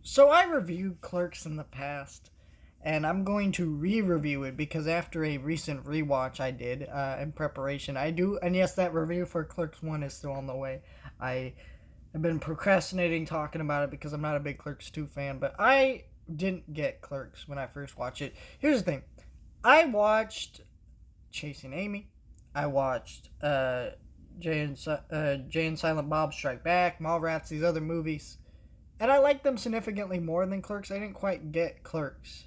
So I reviewed Clerks in the past, and I'm going to re-review it because after a recent rewatch I did in preparation, and yes, that review for Clerks 1 is still on the way. I have been procrastinating talking about it because I'm not a big Clerks 2 fan, but I didn't get Clerks when I first watched it. Here's the thing. I watched Chasing Amy. I watched Jay and Silent Bob Strike Back, Mallrats, these other movies. And I like them significantly more than Clerks. I didn't quite get Clerks.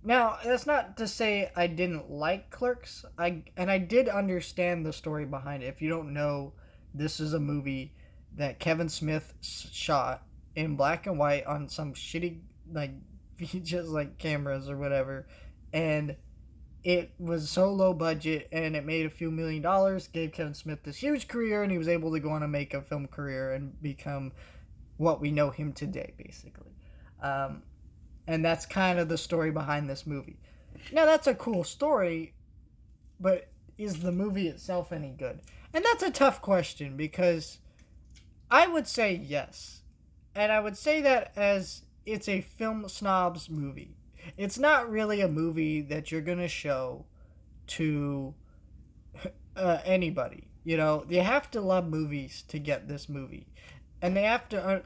Now, that's not to say I didn't like Clerks. I did understand the story behind it. If you don't know, this is a movie that Kevin Smith shot in black and white on some shitty like just like cameras or whatever, and it was so low budget and it made a few $1 million, gave Kevin Smith this huge career, and he was able to go on and make a film career and become what we know him today, basically. Um, and that's kind of the story behind this movie. Now, that's a cool story, but is the movie itself any good? And that's a tough question because I would say yes. And I would say that as it's a film snob's movie. It's not really a movie that you're going to show to anybody. You know, you have to love movies to get this movie. And they have to,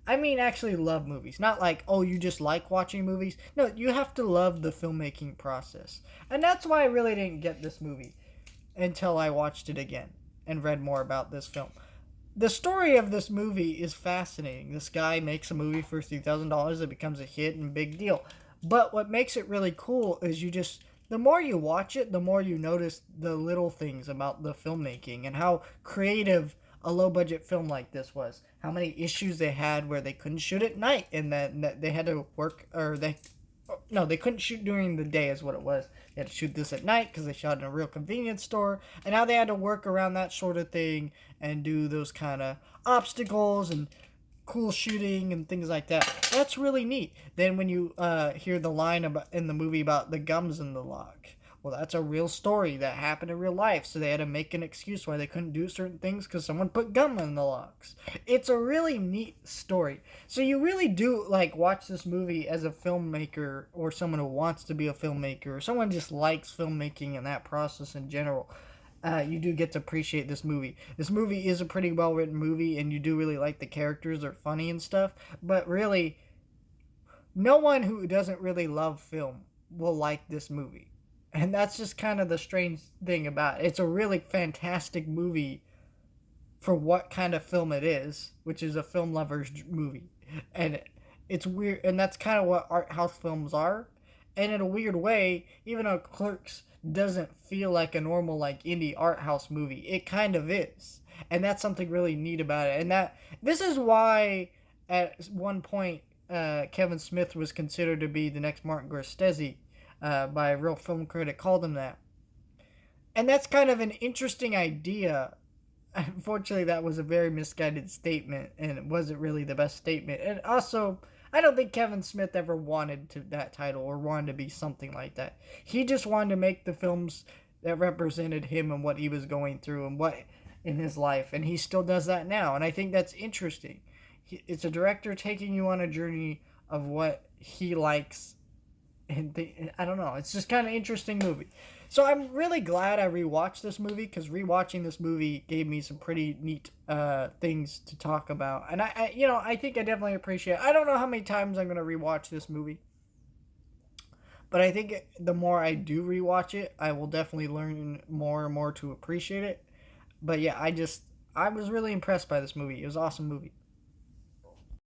actually love movies. Not like, oh, you just like watching movies. No, you have to love the filmmaking process. And that's why I really didn't get this movie until I watched it again and read more about this film. The story of this movie is fascinating. This guy makes a movie for $3,000 that becomes a hit and big deal. But what makes it really cool is the more you watch it, the more you notice the little things about the filmmaking and how creative a low budget film like this was. How many issues they had where they couldn't shoot at night and that they had to work, they couldn't shoot during the day is what it was. They had to shoot this at night because they shot in a real convenience store, and how they had to work around that sort of thing and do those kind of obstacles and cool shooting and things like that. That's really neat. Then when you hear the line about in the movie about the gums in the lock, well, that's a real story that happened in real life. So they had to make an excuse why they couldn't do certain things because someone put gum in the locks. It's a really neat story. So you really do like watch this movie as a filmmaker or someone who wants to be a filmmaker or someone just likes filmmaking and that process in general. You do get to appreciate this movie. This movie is a pretty well written movie, and you do really like the characters. They're funny and stuff. But really, no one who doesn't really love film will like this movie. And that's just kind of the strange thing about it. It's a really fantastic movie for what kind of film it is, which is a film lover's movie. And it's weird, and that's kind of what art house films are. And in a weird way, even though Clerks doesn't feel like a normal like indie art house movie, it kind of is. And that's something really neat about it. And this is why at one point Kevin Smith was considered to be the next Martin Scorsese, by a real film critic called him that. And that's kind of an interesting idea. Unfortunately, that was a very misguided statement, and it wasn't really the best statement. And also, I don't think Kevin Smith ever wanted that title or wanted to be something like that. He just wanted to make the films that represented him and what he was going through and what in his life, and he still does that now. And I think that's interesting. It's a director taking you on a journey of what he likes, and I don't know. It's just kind of interesting movie. So I'm really glad I rewatched this movie because rewatching this movie gave me some pretty neat things to talk about, and I think I definitely appreciate. I don't know how many times I'm gonna rewatch this movie, but I think the more I do rewatch it, I will definitely learn more and more to appreciate it. But yeah, I was really impressed by this movie. It was an awesome movie.